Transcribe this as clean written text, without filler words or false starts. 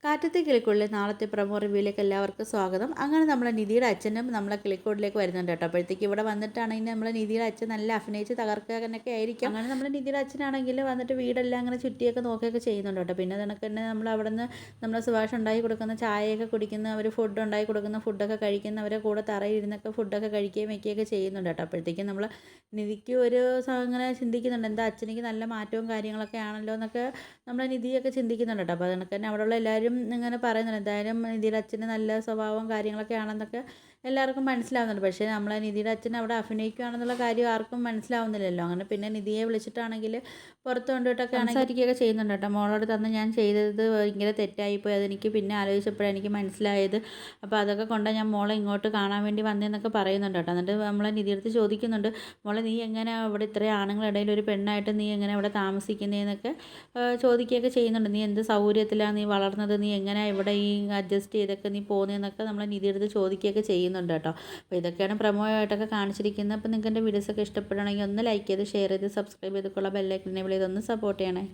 കാറ്റത്തെ കിളിക്കൂടിലെ നാളത്തെ പ്രൊമോ റിവ്യൂയിലേക്ക് എല്ലാവർക്കും സ്വാഗതം. അങ്ങനെ നമ്മളെ നിധിയുടെ അച്ഛനും നമ്മളെ കിളിക്കൂടിലേക്ക് വരുന്നുണ്ട് കേട്ടോ. അപ്പോഴത്തേക്ക് ഇവിടെ വന്നിട്ടാണെങ്കിൽ നമ്മളെ നിധിയുടെ അച്ഛൻ നല്ല അഭിനയിച്ച് തകർക്കാനൊക്കെ ആയിരിക്കും. അങ്ങനെ നമ്മളെ നിധിയുടെ അച്ഛനാണെങ്കിൽ വന്നിട്ട് വീടെല്ലാം അങ്ങനെ ചുറ്റിയൊക്കെ നോക്കുകയൊക്കെ ചെയ്യുന്നുണ്ട് കേട്ടോ. പിന്നെ നിനക്ക് തന്നെ നമ്മൾ അവിടെ നിന്ന് നമ്മളെ സുഭാഷ് ഉണ്ടാക്കി കൊടുക്കുന്ന ചായയൊക്കെ കുടിക്കുന്ന, അവർ ഫുഡ് ഉണ്ടാക്കി കൊടുക്കുന്ന ഫുഡൊക്കെ കഴിക്കുന്നവരെ കൂടെ തറയിരുന്നൊക്കെ ഫുഡൊക്കെ കഴിക്കുകയും വയ്ക്കുകയൊക്കെ ചെയ്യുന്നുണ്ട് കേട്ടോ. അപ്പോഴത്തേക്കും നമ്മൾ നിധിക്ക് ഒരു അങ്ങനെ ചിന്തിക്കുന്നുണ്ട്, എന്താ അച്ഛനിക്ക് നല്ല മാറ്റവും കാര്യങ്ങളൊക്കെ ആണല്ലോ എന്നൊക്കെ നമ്മളെ നിധിയൊക്കെ ചിന്തിക്കുന്നുണ്ട് കേട്ടോ. അപ്പോൾ അതുകൊണ്ട് തന്നെ അവിടെയുള്ള എല്ലാവരും ഇങ്ങനെ പറയുന്നുണ്ട്, എന്തായാലും നിധിയുടെ അച്ഛന് നല്ല സ്വഭാവവും കാര്യങ്ങളൊക്കെ ആണെന്നൊക്കെ എല്ലാവർക്കും മനസ്സിലാവുന്നുണ്ട്. പക്ഷേ നമ്മളെ നിധിയുടെ അച്ഛൻ അവിടെ അഭിനയിക്കുകയാണെന്നുള്ള കാര്യം ആർക്കും മനസ്സിലാവുന്നില്ലല്ലോ. അങ്ങനെ പിന്നെ നിധിയെ വിളിച്ചിട്ടാണെങ്കിൽ പുറത്ത് കൊണ്ടുപോയിട്ടൊക്കെ സംസാരിക്കുകയൊക്കെ ചെയ്യുന്നുണ്ട് കേട്ടോ. മോളോട് തന്ന് ഞാൻ ചെയ്തത് ഭയങ്കര തെറ്റായിപ്പോയി, അതെനിക്ക് പിന്നെ ആലോചിച്ചപ്പോഴാണ് എനിക്ക് മനസ്സിലായത്. അപ്പോൾ അതൊക്കെ കൊണ്ടാണ് ഞാൻ മോളെ ഇങ്ങോട്ട് കാണാൻ വേണ്ടി വന്നതെന്നൊക്കെ പറയുന്നുണ്ട് കേട്ടോ. എന്നിട്ട് നമ്മളെ നിധിയെടുത്ത് ചോദിക്കുന്നുണ്ട്, മോളെ നീ എങ്ങനെ ഇവിടെ ഇത്രയും ആണുങ്ങളിടയിൽ ഒരു പെണ്ണായിട്ട് നീ എങ്ങനെ ഇവിടെ താമസിക്കുന്നതെന്നൊക്കെ ചോദിക്കുകയൊക്കെ ചെയ്യുന്നുണ്ട്. നീ എന്ത് സൗകര്യത്തിലാണ് നീ വളർന്നത്, നീ എങ്ങനെ ഇവിടെ ഈ അഡ്ജസ്റ്റ് ചെയ്തൊക്കെ നീ പോകുന്നതെന്നൊക്കെ നമ്മളെ നിധിയെടുത്ത് ചോദിക്കുകയൊക്കെ ചെയ്യുന്നുണ്ട് കേട്ടോ. അപ്പോൾ ഇതൊക്കെയാണ് പ്രൊമോ ആയിട്ടൊക്കെ കാണിച്ചിരിക്കുന്നത്. അപ്പോൾ നിങ്ങൾക്ക് എൻ്റെ വീഡിയോസൊക്കെ ഇഷ്ടപ്പെടുകയാണെങ്കിൽ ഒന്ന് ലൈക്ക് ചെയ്ത് ഷെയർ ചെയ്ത് സബ്സ്ക്രൈബ് ചെയ്തിട്ടുള്ള ബെല്ലൈക്കൺ എനേബിൾ ചെയ്തൊന്ന് സപ്പോർട്ട് ചെയ്യണേ.